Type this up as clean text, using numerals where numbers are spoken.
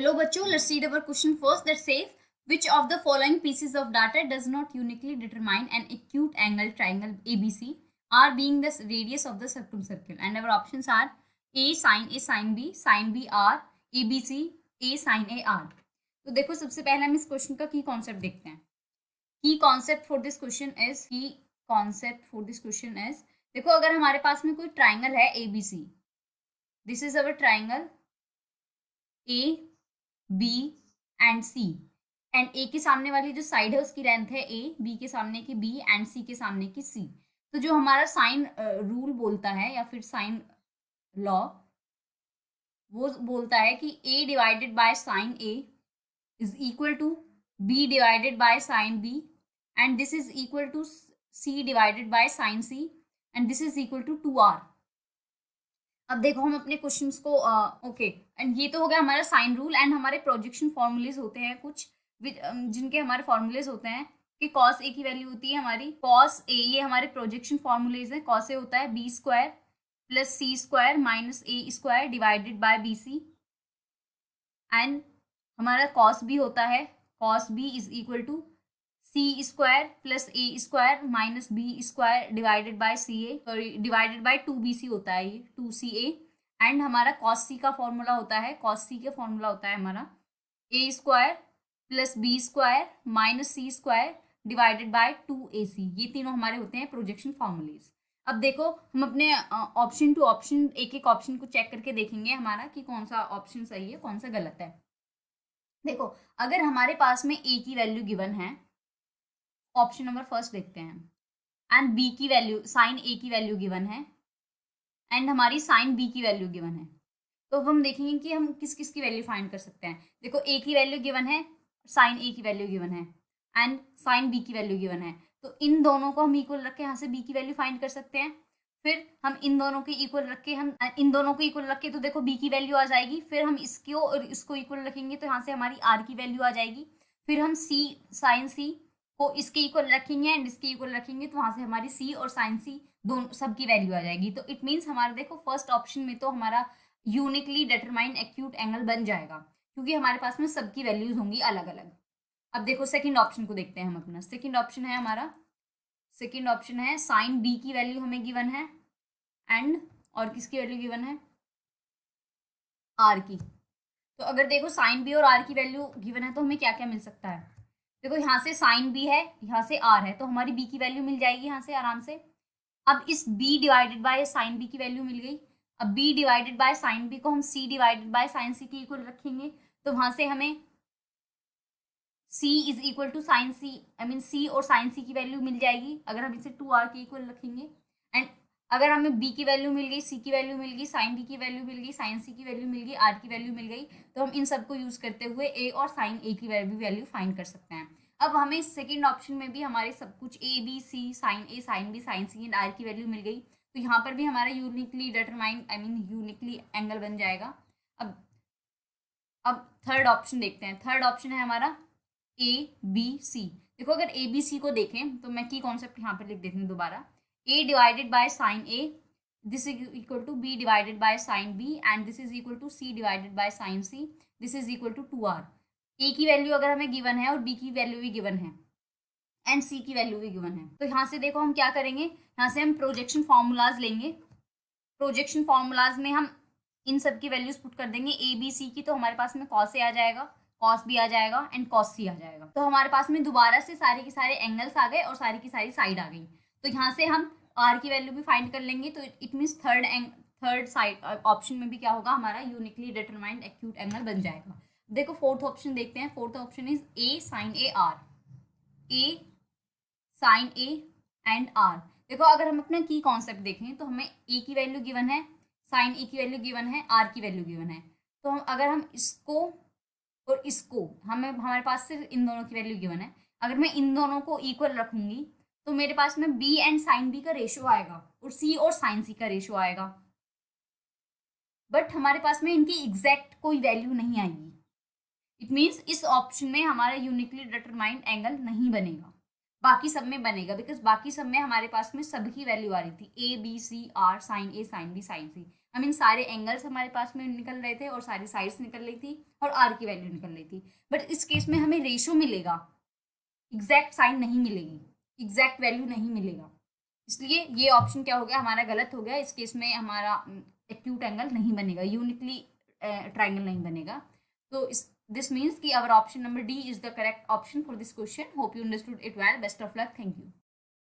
Hello बच्चों, let's read our question first that says which of the following pieces of data does not uniquely determine an acute angle triangle ABC, R being the radius of the circumcircle, and our options are A sin B R, ABC A sin A R. तो देखो सबसे पहले हम इस question का की concept देखते हैं. की concept for this question is देखो अगर हमारे पास में कोई ट्राइंगल है ABC, this is our triangle A B and C, and A के सामने वाली जो साइड है उसकी लेंथ है A, B के सामने की B एंड C के सामने की C. तो जो हमारा साइन रूल बोलता है या फिर साइन लॉ वो बोलता है कि A divided by sine A is equal to B divided by sine B and this is equal to C divided by sine C and this is equal to 2R. अब देखो हम अपने questions को okay and ये तो हो गया हमारा साइन रूल. एंड हमारे प्रोजेक्शन फॉर्मूलेज होते हैं कुछ जिनके हमारे फॉर्मूलेज होते हैं कि कॉस ए की वैल्यू होती है हमारी कॉस ए, ये हमारे प्रोजेक्शन फॉर्मूलेज है. कॉस ए होता है B square plus C square minus A square divided by B C, and हमारा कॉस बी होता है cos B is equal to C square plus A square minus B square divided by C A, sorry divided by 2bc होता है ये 2ca. And हमारा cos सी का formula होता है कॉस सी का फॉर्मूला होता है हमारा A square plus B square minus C square divided by 2ac. ये तीनों हमारे होते हैं प्रोजेक्शन फॉर्मूलेज. अब देखो हम अपने ऑप्शन टू ऑप्शन एक एक ऑप्शन को चेक करके देखेंगे हमारा कि कौन सा ऑप्शन सही है कौन सा गलत है. देखो अगर हमारे पास में ए की वैल्यू गिवन है, ऑप्शन नंबर फर्स्ट देखते हैं, एंड बी की वैल्यू साइन ए की वैल्यू गिवन है एंड हमारी साइन बी की वैल्यू गिवन है. तो अब हम देखेंगे कि हम किस किस की वैल्यू फाइंड कर सकते हैं. देखो ए की वैल्यू गिवन है, साइन ए की वैल्यू गिवन है एंड साइन बी की वैल्यू गिवन है. तो इन दोनों को हम इक्वल रख के यहाँ से बी की वैल्यू फाइंड कर सकते हैं. फिर हम इन दोनों के इक्वल रख के तो देखो बी की वैल्यू आ जाएगी. फिर हम इसको और इसको इक्वल रखेंगे तो यहाँ से हमारी आर की वैल्यू आ जाएगी. फिर हम सी साइन सी को इसके इक्वल रखेंगे एंड इसके इक्वल रखेंगे तो वहां से हमारी सी और साइन सी दोनों सबकी वैल्यू आ जाएगी. तो इट मीन्स हमारा देखो फर्स्ट ऑप्शन में तो हमारा यूनिकली डिटरमाइन एक्यूट एंगल बन जाएगा क्योंकि हमारे पास में सबकी वैल्यूज होंगी अलग अलग. अब देखो सेकंड ऑप्शन को देखते हैं हम. अपना सेकंड ऑप्शन है हमारा साइन बी की वैल्यू हमें गिवन है एंड और किसकी वैल्यू गिवन है आर की. तो अगर देखो साइन बी और आर की वैल्यू गिवन है तो हमें क्या क्या मिल सकता है. देखो यहाँ से साइन बी है यहाँ से आर है तो हमारी बी की वैल्यू मिल जाएगी यहाँ से आराम से. अब इस b divided by sine B की वैल्यू मिल गई. अब b divided by sine B को हम c divided by sine C के इक्वल रखेंगे तो वहां से हमें c is equal to sine C c और साइन सी की वैल्यू मिल जाएगी अगर हम इसे 2r के इक्वल रखेंगे. एंड अगर हमें b की वैल्यू मिल गई, c की वैल्यू मिल गई, साइन b की वैल्यू मिल गई, साइन सी की वैल्यू मिल गई, r की वैल्यू मिल गई, तो हम इन सबको यूज करते हुए a और साइन a की वैल्यू फाइंड कर सकते हैं. अब हमें सेकेंड ऑप्शन में भी हमारे सब कुछ A B C sine A sine B sine C and R की वैल्यू मिल गई तो यहाँ पर भी हमारा यूनिकली डिटरमाइन यूनिकली एंगल बन जाएगा. अब थर्ड ऑप्शन देखते हैं. थर्ड ऑप्शन है हमारा ए बी सी. देखो अगर ए बी सी को देखें तो मैं की कॉन्सेप्ट यहाँ पर लिख देती हूँ दोबारा. A divided by sine A this is equal to B divided by sine B and this is equal to C divided by sine C, this is equal to 2r. A की value अगर हमें given है और B की value भी given है and सी की value भी गिवन है तो यहाँ से देखो हम क्या करेंगे, यहाँ से हम प्रोजेक्शन फॉर्मूलाज लेंगे. प्रोजेक्शन फॉर्मूलाज में हम इन सब की वैल्यूज पुट कर देंगे. ए बी सी की तो हमारे पास में कॉस ए आ जाएगा, कॉस बी आ जाएगा एंड कॉस सी आ जाएगा. तो हमारे पास में दोबारा से सारे के सारे एंगल्स आ गए और सारी की सारी साइड आ गई. तो यहाँ से हम आर की वैल्यू भी फाइंड कर लेंगे. तो it means third side option में भी क्या होगा हमारा यूनिकली डिटरमाइंड एक्यूट एंगल बन जाएगा. देखो फोर्थ ऑप्शन देखते हैं. Fourth option is A sine A R, A sine A and R. देखो अगर हम अपना की कॉन्सेप्ट देखें तो हमें ए की वैल्यू गिवन है, साइन ए की वैल्यू गिवन है, आर की वैल्यू गिवन है. तो अगर हम इसको और इसको हमारे पास सिर्फ इन दोनों की वैल्यू गिवन है, अगर मैं इन दोनों को इक्वल रखूंगी तो मेरे पास में बी एंड साइन बी का रेशियो आएगा और सी और साइन सी का रेशियो आएगा. बट हमारे पास में इनकी एग्जैक्ट कोई वैल्यू नहीं आएगी. इट मीन्स इस ऑप्शन में हमारा यूनिकली डिटरमाइंड एंगल नहीं बनेगा. बाकी सब में बनेगा बिकॉज बाकी सब में हमारे पास में सबकी वैल्यू आ रही थी A B C R sine A sine B sine C. I mean सारे एंगल्स हमारे पास में निकल रहे थे और सारी साइड्स निकल रही थी और आर की वैल्यू निकल रही थी। बट इस केस में हमें रेशो मिलेगा, एग्जैक्ट साइन नहीं मिलेगी, एग्जैक्ट वैल्यू नहीं मिलेगा। इसलिए ये ऑप्शन क्या हो गया हमारा, गलत हो गया। इस केस में हमारा एक्यूट एंगल नहीं बनेगा, यूनिकली ट्राइंगल नहीं बनेगा। तो इस दिस मीन्स कि our option number D is the correct option for this question. Hope you understood it well. Best of luck. Thank you.